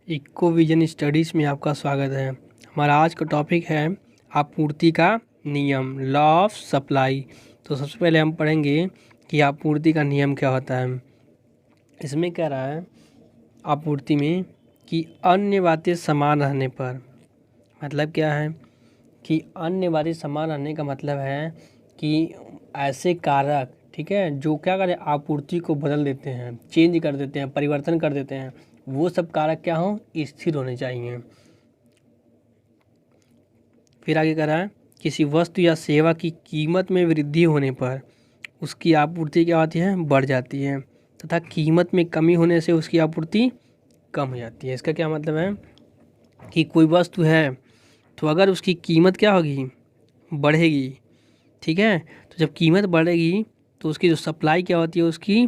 Eco vision studies में आपका स्वागत है। हमारा आज का टॉपिक है आपूर्ति का नियम, लॉ ऑफ सप्लाई। तो सबसे पहले हम पढ़ेंगे कि आपूर्ति का नियम क्या होता है। इसमें कह रहा है आपूर्ति में कि अन्य बातें समान रहने पर, मतलब क्या है कि अन्य बातें समान रहने का मतलब है कि ऐसे कारक, ठीक है, जो क्या करें, आपूर्ति को बदल देते हैं, चेंज कर देते हैं, परिवर्तन कर देते हैं, वो सब कारक क्या हों, स्थिर होने चाहिए। फिर आगे कह रहा है किसी वस्तु या सेवा की कीमत में वृद्धि होने पर उसकी आपूर्ति क्या होती है, बढ़ जाती है, तथा कीमत में कमी होने से उसकी आपूर्ति कम हो जाती है। इसका क्या मतलब है कि कोई वस्तु है तो अगर उसकी कीमत क्या होगी, बढ़ेगी, ठीक है, तो जब कीमत बढ़ेगी तो उसकी जो सप्लाई क्या होती है उसकी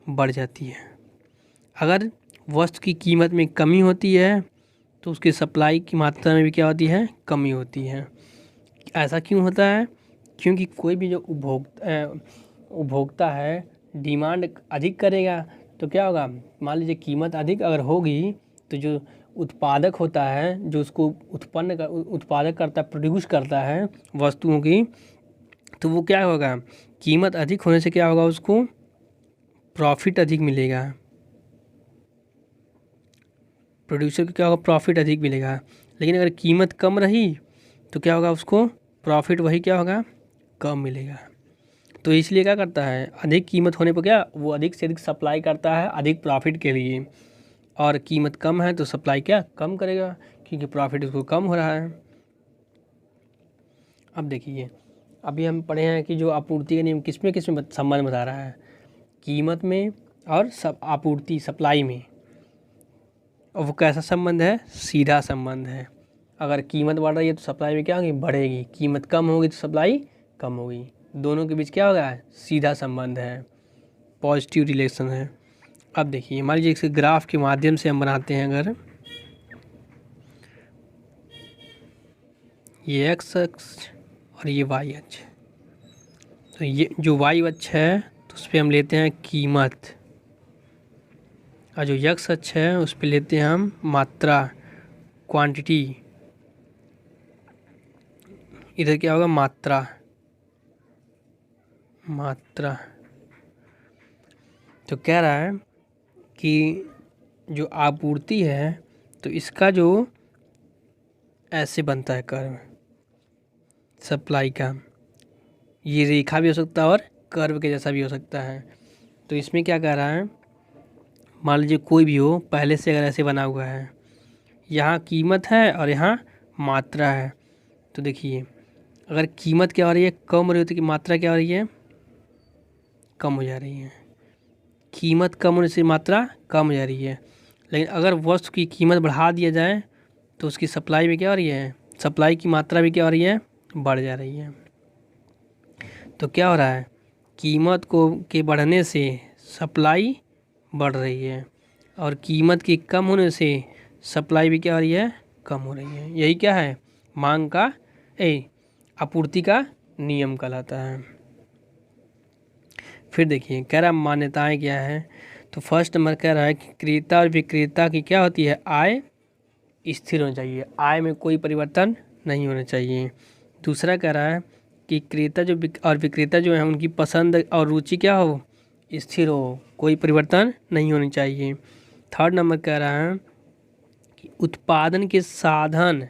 बढ़ जाती है। अगर वस्तु की कीमत में कमी होती है तो उसकी सप्लाई की मात्रा में भी क्या होती है, कमी होती है। ऐसा क्यों होता है? क्योंकि कोई भी जो उपभोक्ता है डिमांड अधिक करेगा तो क्या होगा, मान लीजिए कीमत अधिक अगर होगी तो जो उत्पादक होता है, जो उसको उत्पादक करता है, प्रोड्यूस करता है वस्तुओं की, तो वो क्या होगा, कीमत अधिक होने से क्या होगा, उसको प्रॉफिट अधिक मिलेगा, प्रोड्यूसर को क्या होगा, प्रॉफिट अधिक मिलेगा। लेकिन अगर कीमत कम रही तो क्या होगा, उसको प्रॉफिट वही क्या होगा, कम मिलेगा। तो इसलिए क्या करता है, अधिक कीमत होने पर क्या, वो अधिक से अधिक सप्लाई करता है अधिक प्रॉफिट के लिए, और कीमत कम है तो सप्लाई क्या कम करेगा, क्योंकि प्रॉफिट उसको कम हो रहा है। अब देखिए, अभी हम पढ़े हैं कि जो आपूर्ति का नियम किसमें किसमें संबंध बता रहा है, कीमत में और सब आपूर्ति सप्लाई में। और वो कैसा संबंध है, सीधा संबंध है। अगर कीमत बढ़ रही है तो सप्लाई में क्या होगी, बढ़ेगी, कीमत कम होगी तो सप्लाई कम होगी। दोनों के बीच क्या होगा, सीधा संबंध है, पॉजिटिव रिलेशन है। अब देखिए, मान लीजिए इसे ग्राफ के माध्यम से हम बनाते हैं। अगर ये एक्स अक्ष और ये वाई अक्ष, तो ये जो वाई अक्ष है तो उस पर हम लेते हैं कीमत, और जो एक्स अक्ष है उस पर लेते हैं हम मात्रा, क्वांटिटी। इधर क्या होगा, मात्रा, मात्रा। तो कह रहा है कि जो आपूर्ति है तो इसका जो ऐसे बनता है कर्व सप्लाई का, ये रेखा भी हो सकता है और कर्व के जैसा भी हो सकता है। तो इसमें क्या कह रहा है, मान लीजिए कोई भी हो, पहले से अगर ऐसे बना हुआ है, यहाँ कीमत है और यहाँ मात्रा है, तो देखिए अगर कीमत क्या हो रही है, कम हो रही है, तो मात्रा क्या हो रही है, कम हो जा रही है। कीमत कम होने से मात्रा कम हो जा रही है। लेकिन अगर वस्तु की कीमत बढ़ा दिया जाए तो उसकी सप्लाई में क्या हो रही है, सप्लाई की मात्रा भी क्या हो रही है, बढ़ जा रही है। तो क्या हो रहा है, कीमत को के बढ़ने से सप्लाई बढ़ रही है, और कीमत के कम होने से सप्लाई भी क्या हो रही है, कम हो रही है। यही क्या है, मांग का आपूर्ति का नियम कहलाता है। फिर देखिए कह रहा है मान्यताएं क्या है। तो फर्स्ट नंबर कह रहा है कि क्रेता और विक्रेता की क्या होती है, आय स्थिर होनी चाहिए, आय में कोई परिवर्तन नहीं होना चाहिए। दूसरा कह रहा है कि क्रेता जो और विक्रेता जो है उनकी पसंद और रुचि क्या हो, स्थिर हो, कोई परिवर्तन नहीं होनी चाहिए। थर्ड नंबर कह रहा है कि उत्पादन के साधन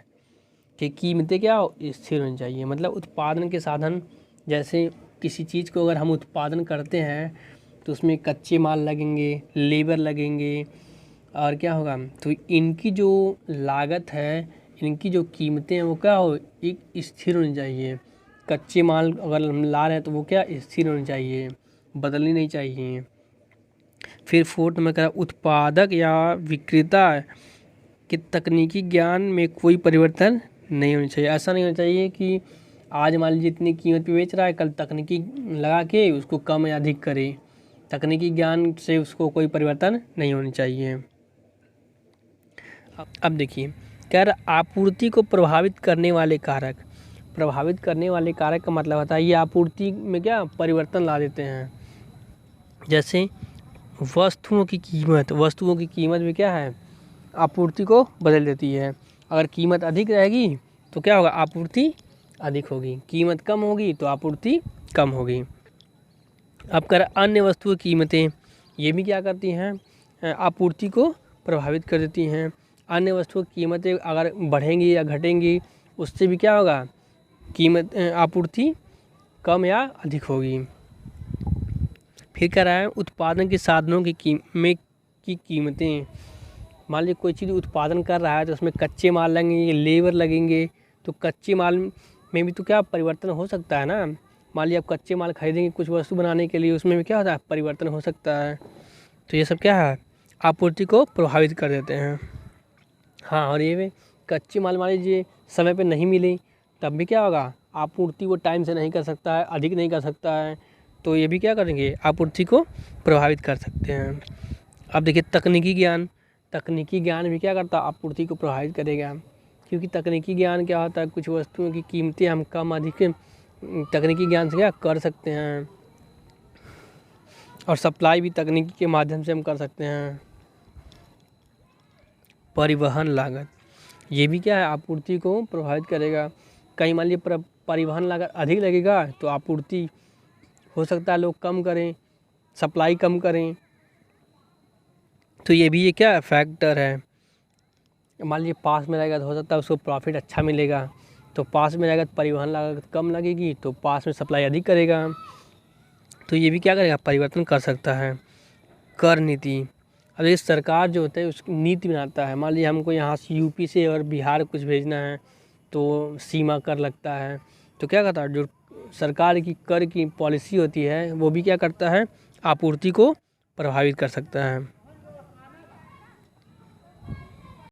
की कीमतें क्या हो, स्थिर होनी चाहिए। मतलब उत्पादन के साधन, जैसे किसी चीज़ को अगर हम उत्पादन करते हैं तो उसमें कच्चे माल लगेंगे, लेबर लगेंगे, और क्या होगा, तो इनकी जो लागत है, इनकी जो कीमतें हैं वो क्या हो, एक स्थिर होनी चाहिए। कच्चे माल अगर हम ला रहे हैं तो वो क्या स्थिर होनी चाहिए, बदलनी नहीं चाहिए। फिर फोर्थ में कहा उत्पादक या विक्रेता के तकनीकी ज्ञान में कोई परिवर्तन नहीं होना चाहिए। ऐसा नहीं होना चाहिए कि आज मान लीजिए इतनी कीमत पे बेच रहा है, कल तकनीकी लगा के उसको कम या अधिक करे। तकनीकी ज्ञान से उसको कोई परिवर्तन नहीं होनी चाहिए। अब देखिए कह रहा आपूर्ति को प्रभावित करने वाले कारक, प्रभावित करने वाले कारक का मतलब होता है ये आपूर्ति में क्या परिवर्तन ला देते हैं। जैसे वस्तुओं की कीमत, वस्तुओं की कीमत में क्या है, आपूर्ति को बदल देती है। अगर कीमत अधिक रहेगी तो क्या होगा, आपूर्ति अधिक होगी, कीमत कम होगी तो आपूर्ति कम होगी। अब कर अन्य वस्तुओं की कीमतें, ये भी क्या करती हैं, आपूर्ति को प्रभावित कर देती हैं। अन्य वस्तुओं की कीमतें अगर बढ़ेंगी या घटेंगी उससे भी क्या होगा, कीमत आपूर्ति कम या अधिक होगी। फिर कह रहा है उत्पादन के साधनों की कीमतें। मान लीजिए कोई चीज़ उत्पादन कर रहा है तो उसमें कच्चे माल लगेंगे, लेबर लगेंगे, तो कच्चे माल में भी तो क्या परिवर्तन हो सकता है ना। मान लीजिए आप कच्चे माल खरीदेंगे कुछ वस्तु बनाने के लिए, उसमें भी क्या होता है, परिवर्तन हो सकता है। तो ये सब क्या है, आपूर्ति को प्रभावित कर देते हैं। हाँ, और ये भी कच्चे माल मान लीजिए समय पे नहीं मिली तब भी क्या होगा, आपूर्ति वो टाइम से नहीं कर सकता है, अधिक नहीं कर सकता है, तो ये भी क्या करेंगे, आपूर्ति को प्रभावित कर सकते हैं। अब देखिए तकनीकी ज्ञान भी क्या करता है, आपूर्ति को प्रभावित करेगा। क्योंकि तकनीकी ज्ञान क्या होता है, कुछ वस्तुओं की कीमतें हम कम अधिक तकनीकी ज्ञान से क्या कर सकते हैं, और सप्लाई भी तकनीकी के माध्यम से हम कर सकते हैं। परिवहन लागत, ये भी क्या है, आपूर्ति को प्रभावित करेगा। कहीं मान लीजिए परिवहन लागत अधिक लगेगा तो आपूर्ति हो सकता है लोग कम करें, सप्लाई कम करें, तो ये भी ये क्या फैक्टर है। मान लीजिए पास में रहेगा तो हो सकता है उसको प्रॉफिट अच्छा मिलेगा, तो पास में रहेगा तो परिवहन लागत कम लगेगी तो पास में सप्लाई अधिक करेगा, तो ये भी क्या करेगा, परिवर्तन कर सकता है। कर नीति, अब ये सरकार जो होता है उसकी नीति बनाता है। मान लीजिए हमको यहाँ से यूपी से और बिहार कुछ भेजना है तो सीमा कर लगता है, तो क्या करता है, जो सरकार की कर की पॉलिसी होती है वो भी क्या करता है, आपूर्ति को प्रभावित कर सकता है।